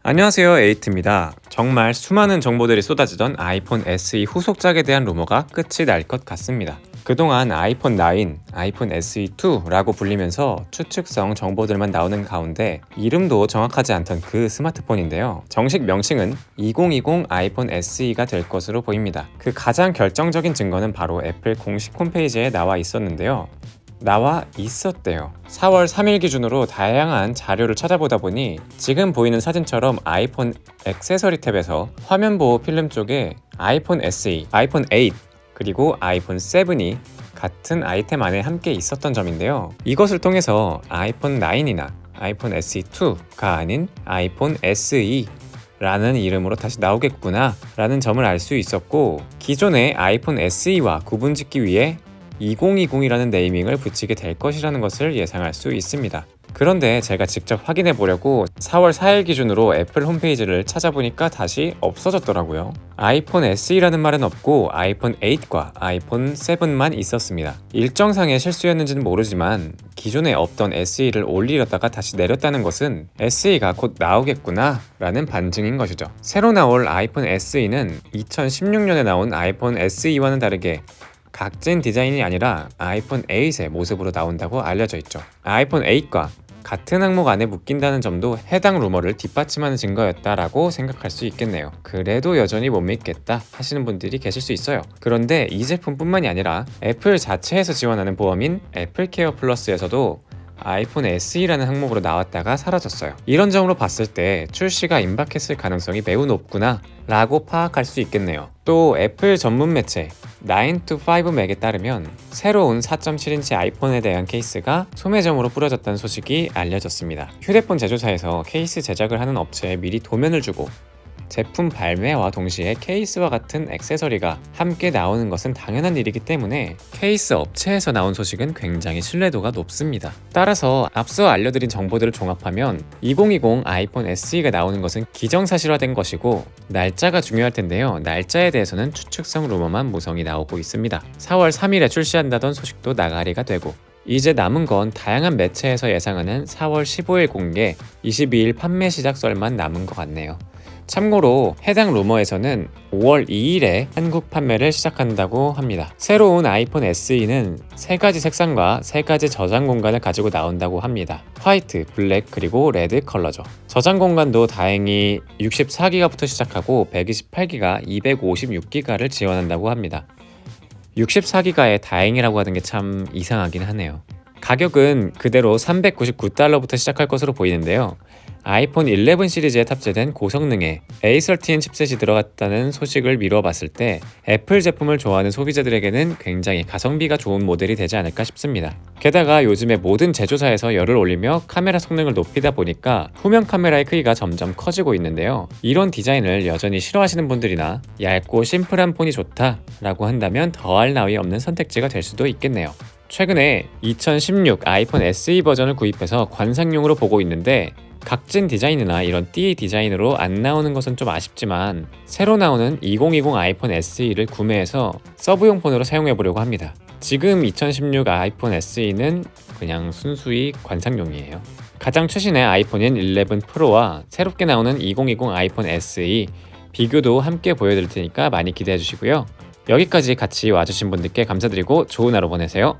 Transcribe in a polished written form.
안녕하세요, 에이트입니다. 정말 수많은 정보들이 쏟아지던 아이폰 SE 후속작에 대한 루머가 끝이 날 것 같습니다. 그동안 아이폰 9, 아이폰 SE2라고 불리면서 추측성 정보들만 나오는 가운데 이름도 정확하지 않던 그 스마트폰인데요. 정식 명칭은 2020 아이폰 SE가 될 것으로 보입니다. 그 가장 결정적인 증거는 바로 애플 공식 홈페이지에 나와 있었는데요. 나와 있었대요. 4월 3일 기준으로 다양한 자료를 찾아보다 보니 지금 보이는 사진처럼 아이폰 액세서리 탭에서 화면 보호 필름 쪽에 아이폰 SE, 아이폰 8, 그리고 아이폰 7이 같은 아이템 안에 함께 있었던 점인데요. 이것을 통해서 아이폰 9이나 아이폰 SE2가 아닌 아이폰 SE 라는 이름으로 다시 나오겠구나 라는 점을 알 수 있었고, 기존의 아이폰 SE와 구분짓기 위해 2020이라는 네이밍을 붙이게 될 것이라는 것을 예상할 수 있습니다. 그런데 제가 직접 확인해 보려고 4월 4일 기준으로 애플 홈페이지를 찾아보니까 다시 없어졌더라고요. 아이폰 SE라는 말은 없고 아이폰 8과 아이폰 7만 있었습니다. 일정상의 실수였는지는 모르지만 기존에 없던 SE를 올리려다가 다시 내렸다는 것은 SE가 곧 나오겠구나 라는 반증인 것이죠. 새로 나올 아이폰 SE는 2016년에 나온 아이폰 SE와는 다르게 각진 디자인이 아니라 아이폰 8의 모습으로 나온다고 알려져 있죠. 아이폰 8과 같은 항목 안에 묶인다는 점도 해당 루머를 뒷받침하는 증거였다라고 생각할 수 있겠네요. 그래도 여전히 못 믿겠다 하시는 분들이 계실 수 있어요. 그런데 이 제품뿐만이 아니라 애플 자체에서 지원하는 보험인 애플케어 플러스에서도 아이폰 SE라는 항목으로 나왔다가 사라졌어요. 이런 점으로 봤을 때 출시가 임박했을 가능성이 매우 높구나 라고 파악할 수 있겠네요. 또 애플 전문 매체 9to5Mac에 따르면 새로운 4.7인치 아이폰에 대한 케이스가 소매점으로 뿌려졌다는 소식이 알려졌습니다. 휴대폰 제조사에서 케이스 제작을 하는 업체에 미리 도면을 주고 제품 발매와 동시에 케이스와 같은 액세서리가 함께 나오는 것은 당연한 일이기 때문에 케이스 업체에서 나온 소식은 굉장히 신뢰도가 높습니다. 따라서 앞서 알려드린 정보들을 종합하면 2020 아이폰 SE가 나오는 것은 기정사실화된 것이고, 날짜가 중요할 텐데요. 날짜에 대해서는 추측성 루머만 무성히 나오고 있습니다. 4월 3일에 출시한다던 소식도 나가리가 되고, 이제 남은 건 다양한 매체에서 예상하는 4월 15일 공개, 22일 판매 시작설만 남은 것 같네요. 참고로 해당 루머에서는 5월 2일에 한국 판매를 시작한다고 합니다. 새로운 아이폰 SE는 3가지 색상과 3가지 저장 공간을 가지고 나온다고 합니다. 화이트, 블랙, 그리고 레드 컬러죠. 저장 공간도 다행히 64기가부터 시작하고 128기가, 256기가를 지원한다고 합니다. 64기가에 다행이라고 하는 게 참 이상하긴 하네요. 가격은 그대로 $399부터 시작할 것으로 보이는데요. 아이폰 11 시리즈에 탑재된 고성능의 A13 칩셋이 들어갔다는 소식을 미뤄봤을 때 애플 제품을 좋아하는 소비자들에게는 굉장히 가성비가 좋은 모델이 되지 않을까 싶습니다. 게다가 요즘에 모든 제조사에서 열을 올리며 카메라 성능을 높이다 보니까 후면 카메라의 크기가 점점 커지고 있는데요. 이런 디자인을 여전히 싫어하시는 분들이나 얇고 심플한 폰이 좋다라고 한다면 더할 나위 없는 선택지가 될 수도 있겠네요. 최근에 2016 아이폰 SE 버전을 구입해서 관상용으로 보고 있는데 각진 디자인이나 이런 띠 디자인으로 안 나오는 것은 좀 아쉽지만 새로 나오는 2020 아이폰 SE를 구매해서 서브용 폰으로 사용해보려고 합니다. 지금 2016 아이폰 SE는 그냥 순수히 관상용이에요. 가장 최신의 아이폰인 11 프로와 새롭게 나오는 2020 아이폰 SE 비교도 함께 보여드릴 테니까 많이 기대해 주시고요. 여기까지 같이 와주신 분들께 감사드리고 좋은 하루 보내세요.